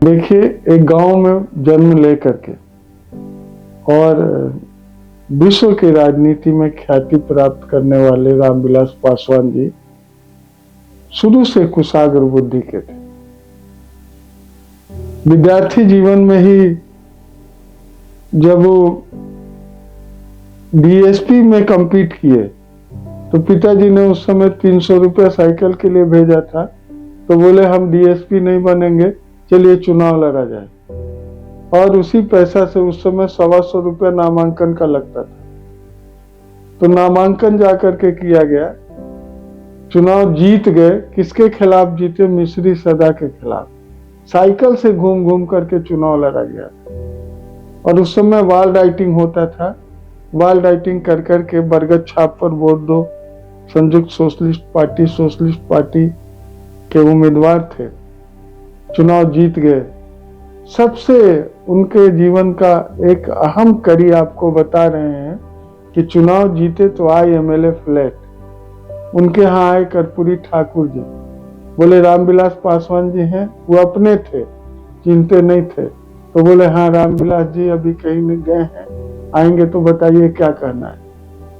देखिए, एक गांव में जन्म लेकर के और विश्व की राजनीति में ख्याति प्राप्त करने वाले रामविलास पासवान जी शुरू से कुशाग्र बुद्धि के थे। विद्यार्थी जीवन में ही जब वो डीएसपी में compete किए तो पिताजी ने उस समय 300 रुपया साइकिल के लिए भेजा था, तो बोले हम डीएसपी नहीं बनेंगे, चलिए चुनाव लड़ा जाए। और उसी पैसा से उस समय 125 रुपया नामांकन का लगता था, तो नामांकन जाकर के किया गया, चुनाव जीत गए। किसके खिलाफ जीते? मिश्री सदा के खिलाफ। साइकिल से घूम घूम करके चुनाव लड़ा गया और उस समय वॉल राइटिंग होता था। वॉल राइटिंग कर करके बरगद छाप पर वोट दो। संयुक्त सोशलिस्ट पार्टी के उम्मीदवार थे, चुनाव जीत गए। सबसे उनके जीवन का एक अहम कड़ी आपको बता रहे हैं कि चुनाव जीते तो आए एमएलए फ्लैट। उनके यहाँ आए कर्पूरी ठाकुर जी, बोले रामविलास पासवान जी हैं। वो अपने थे, चिंते नहीं थे, तो बोले हाँ रामविलास जी अभी कहीं नहीं गए हैं, आएंगे तो बताइए क्या कहना है।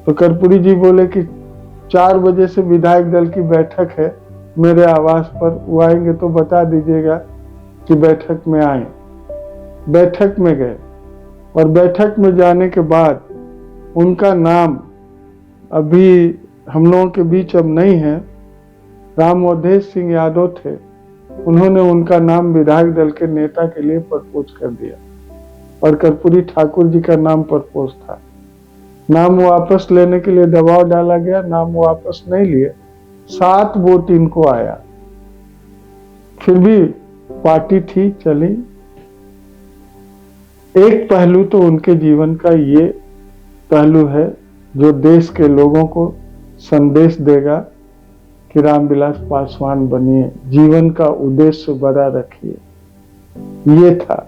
तो कर्पूरी जी बोले कि 4 बजे से विधायक दल की बैठक है मेरे आवास पर, वो आएंगे तो बता दीजिएगा कि बैठक में आए। बैठक में गए और बैठक में जाने के बाद उनका नाम अभी हम लोगों के बीच अब नहीं है, राम अवधेश सिंह यादव थे, उन्होंने उनका नाम विधायक दल के नेता के लिए प्रपोज कर दिया और कर्पूरी ठाकुर जी का नाम प्रपोज था। नाम वापस लेने के लिए दबाव डाला गया, नाम वापस नहीं लिए। 7 वोट इनको आया, फिर भी पार्टी थी, चली। एक पहलू तो उनके जीवन का ये पहलू है जो देश के लोगों को संदेश देगा कि रामविलास पासवान बनिए, जीवन का उद्देश्य बड़ा रखिए, ये था।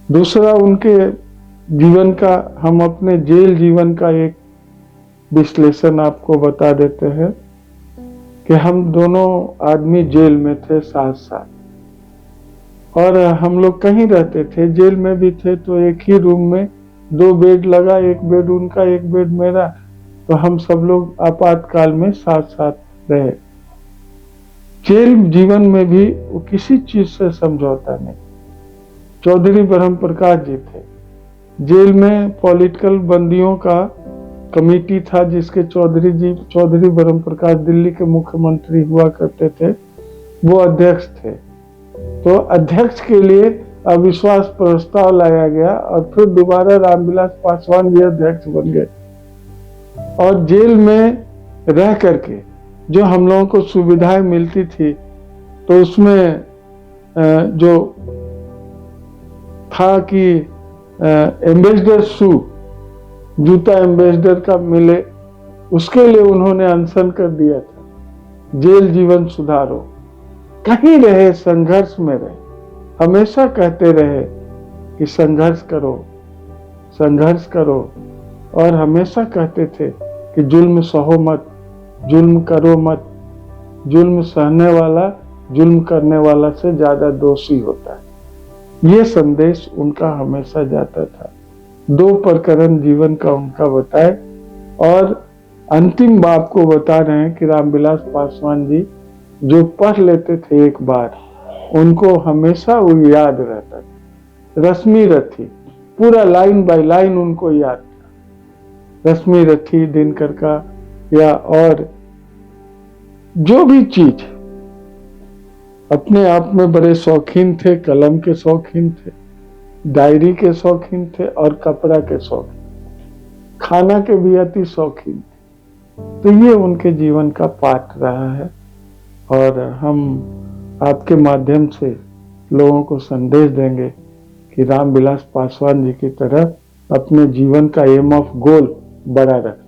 दूसरा उनके जीवन का, हम अपने जेल जीवन का एक विश्लेषण आपको बता देते हैं कि हम दोनों आदमी जेल में थे साथ साथ, और हम लोग कहीं रहते थे, जेल में भी थे, तो एक ही रूम में 2 बेड लगा, एक बेड उनका एक बेड मेरा, तो हम सब लोग आपातकाल में साथ साथ रहे। जेल जीवन में भी वो किसी चीज से समझौता नहीं। चौधरी ब्रह्म प्रकाश जी थे, जेल में पॉलिटिकल बंदियों का कमेटी था जिसके चौधरी ब्रह्म प्रकाश दिल्ली के मुख्यमंत्री हुआ करते थे, वो अध्यक्ष थे। तो अध्यक्ष के लिए अविश्वास प्रस्ताव लाया गया और फिर दोबारा रामविलास पासवान जी अध्यक्ष बन गए। और जेल में रह करके जो हम लोगों को सुविधाएं मिलती थी, तो उसमें जो था कि एम्बेसडर शू, जूता एम्बेसडर का मिले, उसके लिए उन्होंने अनशन कर दिया था। जेल जीवन सुधारो, कहीं रहे संघर्ष में रहे, हमेशा कहते रहे कि संघर्ष करो, संघर्ष करो, और हमेशा कहते थे कि जुल्म सहो मत, जुल्म करो मत, जुल्म सहने वाला जुल्म करने वाला से ज्यादा दोषी होता है। ये संदेश उनका हमेशा जाता था। 2 प्रकरण जीवन का उनका बताए और अंतिम बात को बता रहे हैं कि रामविलास पासवान जी जो पढ़ लेते थे एक बार, उनको हमेशा वो याद रहता था। रश्मि रथी, पूरा लाइन बाय लाइन उनको याद था। रश्मि रथी, दिनकर का, या और जो भी चीज, अपने आप में बड़े शौकीन थे। कलम के शौकीन थे, डायरी के शौकीन थे और कपड़ा के शौकीन, खाना के भी अति शौकीन थे। तो ये उनके जीवन का पाठ रहा है और हम आपके माध्यम से लोगों को संदेश देंगे कि रामविलास पासवान जी की तरह अपने जीवन का एम ऑफ गोल बड़ा रखें।